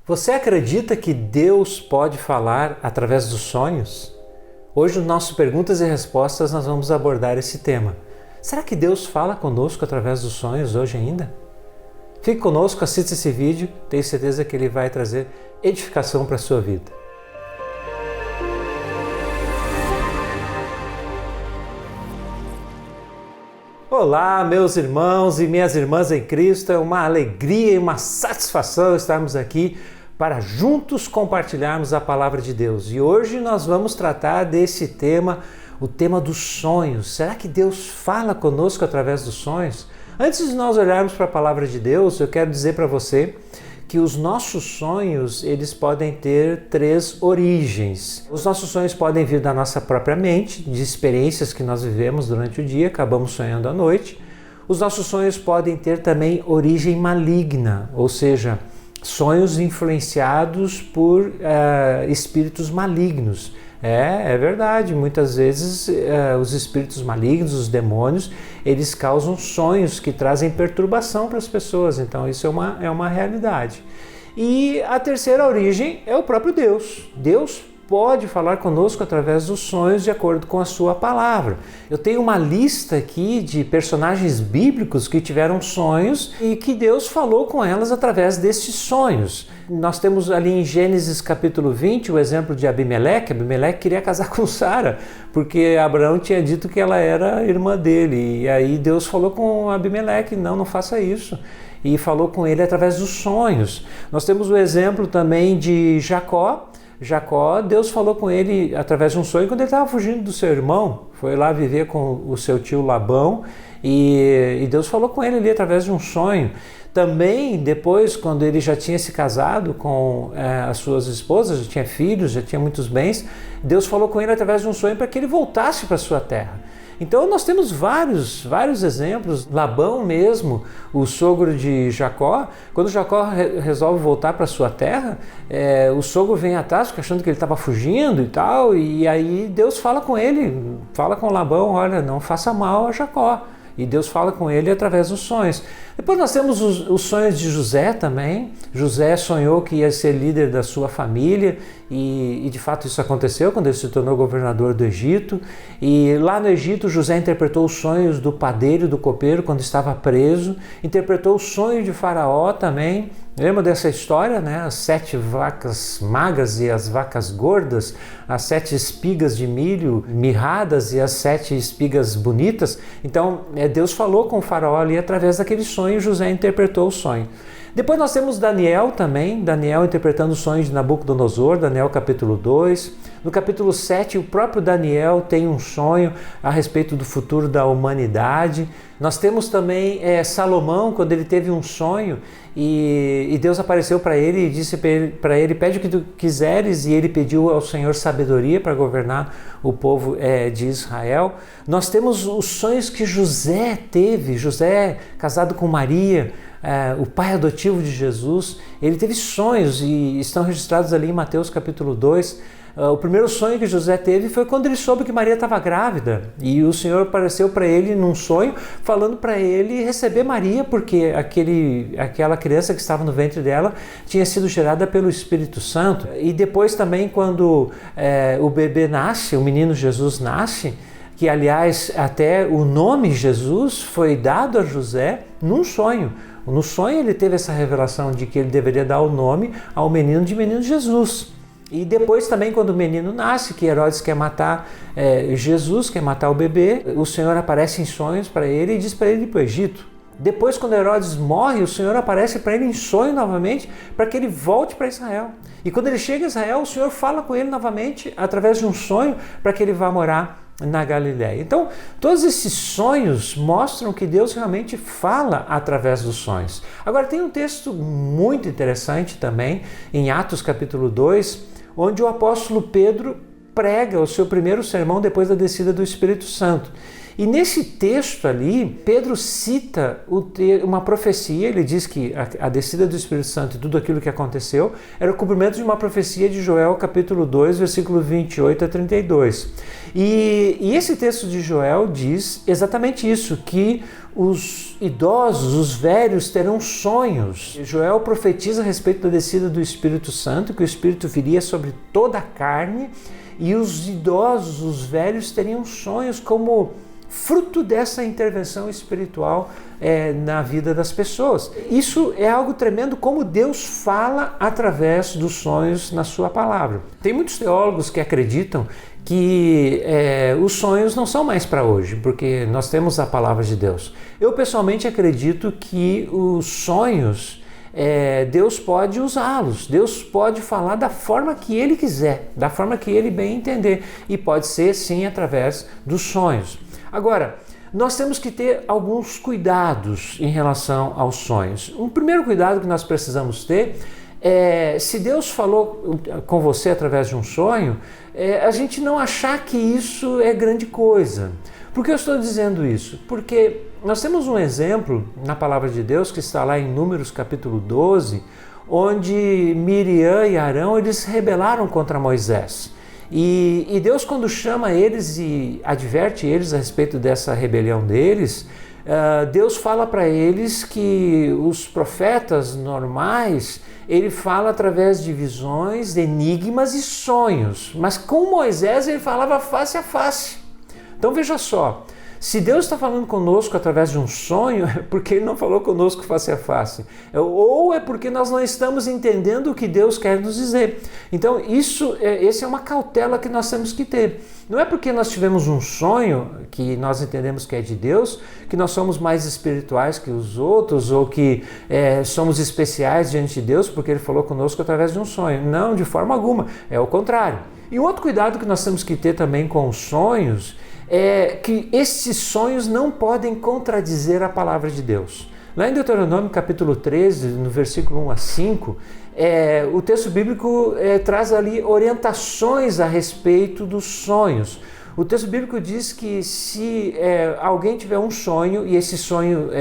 Você acredita que Deus pode falar através dos sonhos? Hoje, no nosso Perguntas e Respostas, nós vamos abordar esse tema. Será que Deus fala conosco através dos sonhos hoje ainda? Fique conosco, assista esse vídeo, tenho certeza que ele vai trazer edificação para a sua vida. Olá, meus irmãos e minhas irmãs em Cristo, é uma alegria e uma satisfação estarmos aqui para juntos compartilharmos a palavra de Deus. E hoje nós vamos tratar desse tema, o tema dos sonhos. Será que Deus fala conosco através dos sonhos? Antes de nós olharmos para a palavra de Deus, eu quero dizer para você que os nossos sonhos, eles podem ter três origens. Os nossos sonhos podem vir da nossa própria mente, de experiências que nós vivemos durante o dia, acabamos sonhando à noite. Os nossos sonhos podem ter também origem maligna, ou seja, sonhos influenciados por espíritos malignos. É verdade, muitas vezes os espíritos malignos, os demônios, eles causam sonhos que trazem perturbação para as pessoas, então isso é uma realidade. E a terceira origem é o próprio Deus. Deus pode falar conosco através dos sonhos de acordo com a sua palavra. Eu tenho uma lista aqui de personagens bíblicos que tiveram sonhos e que Deus falou com elas através destes sonhos. Nós temos ali em Gênesis capítulo 20 o exemplo de Abimeleque. Abimeleque queria casar com Sara, porque Abraão tinha dito que ela era irmã dele. E aí Deus falou com Abimeleque, não faça isso. E falou com ele através dos sonhos. Nós temos o exemplo também de Jacó. Deus falou com ele através de um sonho quando ele estava fugindo do seu irmão, foi lá viver com o seu tio Labão e Deus falou com ele ali através de um sonho. Também depois, quando ele já tinha se casado com as suas esposas, já tinha filhos, já tinha muitos bens, Deus falou com ele através de um sonho para que ele voltasse para a sua terra. Então nós temos vários exemplos. Labão mesmo, o sogro de Jacó, quando Jacó resolve voltar para sua terra, o sogro vem atrás achando que ele estava fugindo e tal, e aí Deus fala com ele, fala com Labão, olha, não faça mal a Jacó. E Deus fala com ele através dos sonhos. Depois nós temos os sonhos de José também. José sonhou que ia ser líder da sua família e de fato isso aconteceu quando ele se tornou governador do Egito. E lá no Egito José interpretou os sonhos do padeiro e do copeiro quando estava preso. Interpretou o sonho de Faraó também. Lembra dessa história, né? As 7 vacas magras e as vacas gordas, as 7 espigas de milho mirradas e as 7 espigas bonitas. Então, Deus falou com o Faraó ali através daquele sonho e José interpretou o sonho. Depois nós temos Daniel também, Daniel interpretando os sonhos de Nabucodonosor, Daniel capítulo 2. No capítulo 7, o próprio Daniel tem um sonho a respeito do futuro da humanidade. Nós temos também Salomão, quando ele teve um sonho e Deus apareceu para ele e disse para ele, pede o que tu quiseres, e ele pediu ao Senhor sabedoria para governar o povo de Israel. Nós temos os sonhos que José teve, José casado com Maria, o pai adotivo de Jesus, ele teve sonhos e estão registrados ali em Mateus capítulo 2. O primeiro sonho que José teve foi quando ele soube que Maria estava grávida e o Senhor apareceu para ele num sonho falando para ele receber Maria, porque aquela criança que estava no ventre dela tinha sido gerada pelo Espírito Santo. E depois também quando o bebê nasce, o menino Jesus nasce, que aliás até o nome Jesus foi dado a José num sonho. No sonho ele teve essa revelação de que ele deveria dar o nome ao menino de menino Jesus. E depois também quando o menino nasce, que Herodes quer matar Jesus, quer matar o bebê, o Senhor aparece em sonhos para ele e diz para ele ir para o Egito. Depois quando Herodes morre, o Senhor aparece para ele em sonho novamente para que ele volte para Israel. E quando ele chega a Israel, o Senhor fala com ele novamente através de um sonho para que ele vá morar na Galiléia. Então, todos esses sonhos mostram que Deus realmente fala através dos sonhos. Agora, tem um texto muito interessante também, em Atos capítulo 2, onde o apóstolo Pedro prega o seu primeiro sermão depois da descida do Espírito Santo. E nesse texto ali, Pedro cita uma profecia, ele diz que a descida do Espírito Santo e tudo aquilo que aconteceu era o cumprimento de uma profecia de Joel, capítulo 2, versículo 28 a 32. E esse texto de Joel diz exatamente isso, que os idosos, os velhos terão sonhos. Joel profetiza a respeito da descida do Espírito Santo, que o Espírito viria sobre toda a carne, e os idosos, os velhos, teriam sonhos como fruto dessa intervenção espiritual na vida das pessoas. Isso é algo tremendo, como Deus fala através dos sonhos na sua palavra. Tem muitos teólogos que acreditam que os sonhos não são mais para hoje, porque nós temos a palavra de Deus. Eu pessoalmente acredito que os sonhos, Deus pode usá-los, Deus pode falar da forma que Ele quiser, da forma que Ele bem entender, e pode ser sim através dos sonhos. Agora, nós temos que ter alguns cuidados em relação aos sonhos. Um primeiro cuidado que nós precisamos ter se Deus falou com você através de um sonho, a gente não achar que isso é grande coisa. Por que eu estou dizendo isso? Porque nós temos um exemplo na palavra de Deus que está lá em Números capítulo 12, onde Miriam e Arão eles se rebelaram contra Moisés. E Deus, quando chama eles e adverte eles a respeito dessa rebelião deles, Deus fala para eles que os profetas normais, ele fala através de visões, enigmas e sonhos, mas com Moisés ele falava face a face. Então veja só, se Deus está falando conosco através de um sonho, é porque Ele não falou conosco face a face. Ou é porque nós não estamos entendendo o que Deus quer nos dizer. Então essa é uma cautela que nós temos que ter. Não é porque nós tivemos um sonho, que nós entendemos que é de Deus, que nós somos mais espirituais que os outros, ou que somos especiais diante de Deus, porque Ele falou conosco através de um sonho. Não, de forma alguma. É o contrário. E um outro cuidado que nós temos que ter também com os sonhos é que esses sonhos não podem contradizer a palavra de Deus. Lá em Deuteronômio capítulo 13, no versículo 1 a 5, o texto bíblico traz ali orientações a respeito dos sonhos. O texto bíblico diz que se alguém tiver um sonho e esse sonho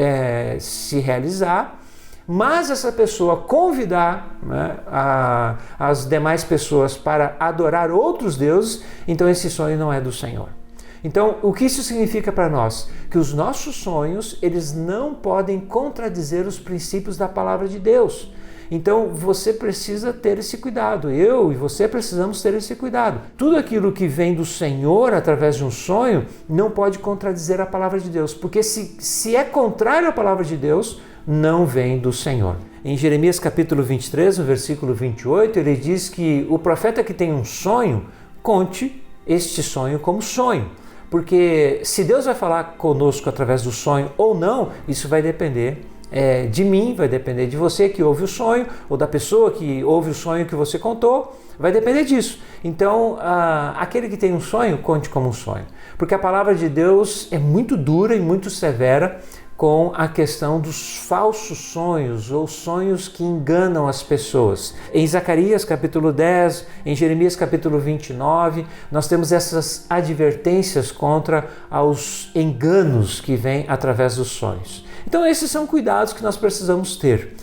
se realizar, mas essa pessoa convidar as demais pessoas para adorar outros deuses, então esse sonho não é do Senhor. Então, o que isso significa para nós? Que os nossos sonhos, eles não podem contradizer os princípios da palavra de Deus. Então, você precisa ter esse cuidado. Eu e você precisamos ter esse cuidado. Tudo aquilo que vem do Senhor através de um sonho não pode contradizer a palavra de Deus, porque se é contrário à palavra de Deus, não vem do Senhor. Em Jeremias capítulo 23, no versículo 28, ele diz que o profeta que tem um sonho, conte este sonho como sonho. Porque se Deus vai falar conosco através do sonho ou não, isso vai depender de mim, vai depender de você que ouve o sonho, ou da pessoa que ouve o sonho que você contou, vai depender disso. Então, aquele que tem um sonho, conte como um sonho. Porque a palavra de Deus é muito dura e muito severa com a questão dos falsos sonhos ou sonhos que enganam as pessoas. Em Zacarias capítulo 10, em Jeremias capítulo 29, nós temos essas advertências contra os enganos que vêm através dos sonhos. Então esses são cuidados que nós precisamos ter.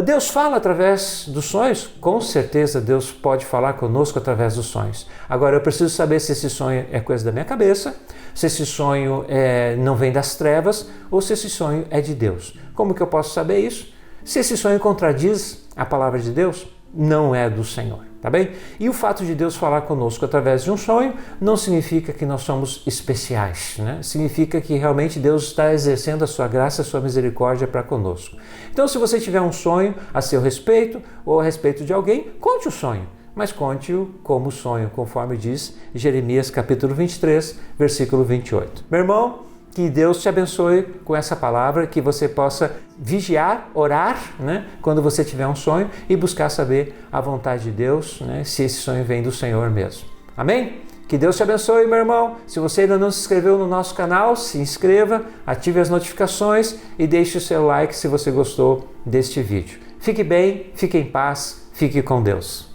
Deus fala através dos sonhos? Com certeza Deus pode falar conosco através dos sonhos. Agora eu preciso saber se esse sonho é coisa da minha cabeça, se esse sonho não vem das trevas ou se esse sonho é de Deus. Como que eu posso saber isso? Se esse sonho contradiz a palavra de Deus, não é do Senhor, tá bem? E o fato de Deus falar conosco através de um sonho não significa que nós somos especiais, né? Significa que realmente Deus está exercendo a sua graça, a sua misericórdia para conosco. Então, se você tiver um sonho a seu respeito ou a respeito de alguém, conte o sonho, mas conte-o como sonho, conforme diz Jeremias capítulo 23, versículo 28. Meu irmão, que Deus te abençoe com essa palavra, que você possa vigiar, orar, né, quando você tiver um sonho e buscar saber a vontade de Deus, né, se esse sonho vem do Senhor mesmo. Amém? Que Deus te abençoe, meu irmão. Se você ainda não se inscreveu no nosso canal, se inscreva, ative as notificações e deixe o seu like se você gostou deste vídeo. Fique bem, fique em paz, fique com Deus.